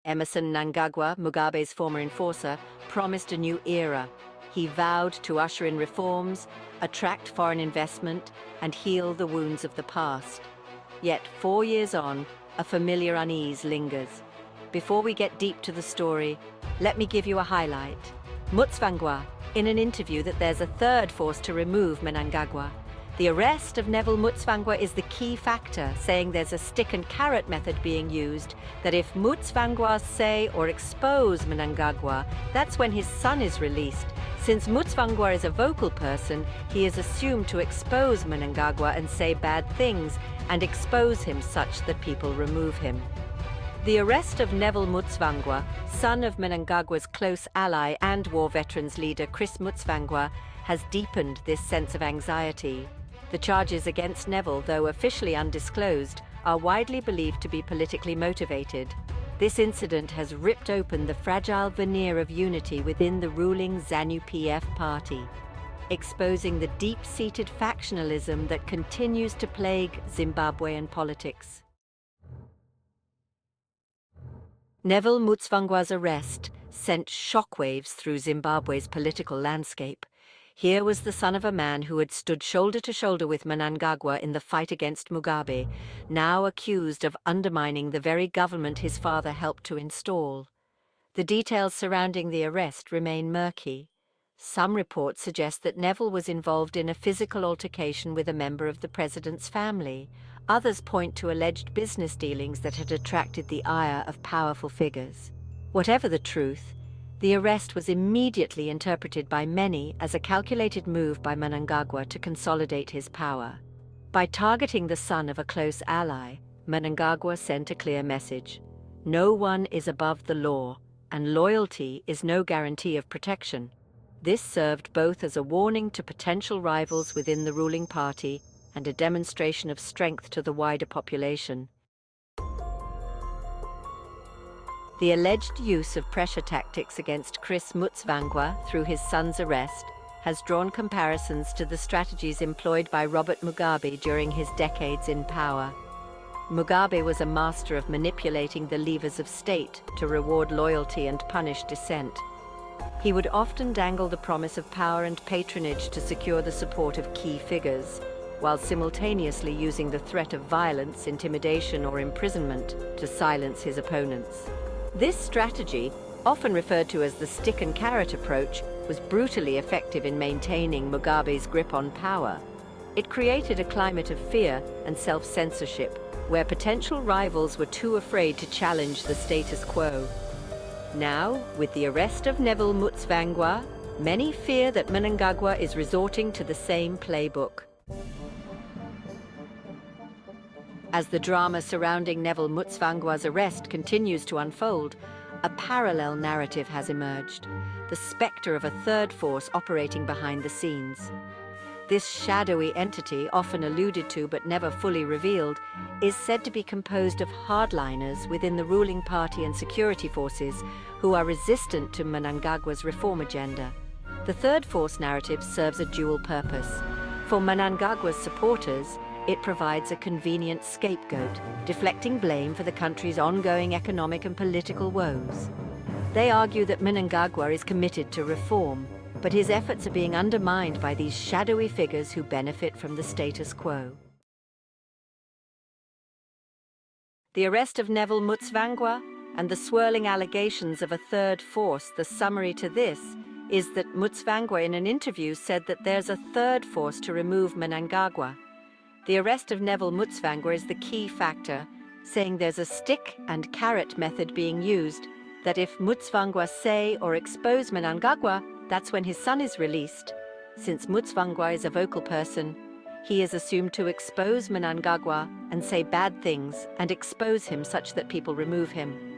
Emerson Mnangagwa, Mugabe's former enforcer, promised a new era. He vowed to usher in reforms, attract foreign investment, and heal the wounds of the past. Yet 4 years on, a familiar unease lingers. Before we get deep to the story, let me give you a highlight. Mnangagwa, in an interview that there's a third force to remove Mnangagwa. The arrest of Neville Mnangagwa is the key factor, saying there's a stick and carrot method being used, that if Mnangagwa say or expose Mnangagwa, that's when his son is released. Since Mnangagwa is a vocal person, he is assumed to expose Mnangagwa and say bad things, and expose him such that people remove him. The arrest of Neville Mnangagwa, son of Mnangagwa's close ally and war veterans leader Chris Mnangagwa, has deepened this sense of anxiety. The charges against Neville, though officially undisclosed, are widely believed to be politically motivated. This incident has ripped open the fragile veneer of unity within the ruling ZANU-PF party, exposing the deep-seated factionalism that continues to plague Zimbabwean politics. Neville Mnangagwa's arrest sent shockwaves through Zimbabwe's political landscape. Here was the son of a man who had stood shoulder to shoulder with Mnangagwa in the fight against Mugabe, now accused of undermining the very government his father helped to install. The details surrounding the arrest remain murky. Some reports suggest that Neville was involved in a physical altercation with a member of the president's family. Others point to alleged business dealings that had attracted the ire of powerful figures. Whatever the truth, the arrest was immediately interpreted by many as a calculated move by Mnangagwa to consolidate his power. By targeting the son of a close ally, Mnangagwa sent a clear message. No one is above the law, and loyalty is no guarantee of protection. This served both as a warning to potential rivals within the ruling party and a demonstration of strength to the wider population. The alleged use of pressure tactics against Chris Mnangagwa through his son's arrest has drawn comparisons to the strategies employed by Robert Mugabe during his decades in power. Mugabe was a master of manipulating the levers of state to reward loyalty and punish dissent. He would often dangle the promise of power and patronage to secure the support of key figures, while simultaneously using the threat of violence, intimidation, or imprisonment to silence his opponents. This strategy, often referred to as the stick and carrot approach, was brutally effective in maintaining Mugabe's grip on power. It created a climate of fear and self-censorship, where potential rivals were too afraid to challenge the status quo. Now, with the arrest of Neville Mnangagwa, many fear that Mnangagwa is resorting to the same playbook. As the drama surrounding Neville Mnangagwa's arrest continues to unfold, a parallel narrative has emerged, the spectre of a third force operating behind the scenes. This shadowy entity, often alluded to but never fully revealed, is said to be composed of hardliners within the ruling party and security forces who are resistant to Mnangagwa's reform agenda. The third force narrative serves a dual purpose. For Mnangagwa's supporters, it provides a convenient scapegoat, deflecting blame for the country's ongoing economic and political woes. They argue that Mnangagwa is committed to reform, but his efforts are being undermined by these shadowy figures who benefit from the status quo. The arrest of Neville Mnangagwa and the swirling allegations of a third force. The summary to this is that Mnangagwa in an interview said that there's a third force to remove Mnangagwa. The arrest of Neville Mnangagwa is the key factor, saying there's a stick and carrot method being used, that if Mnangagwa say or expose Mnangagwa, that's when his son is released. Since Mnangagwa is a vocal person, he is assumed to expose Mnangagwa and say bad things and expose him such that people remove him.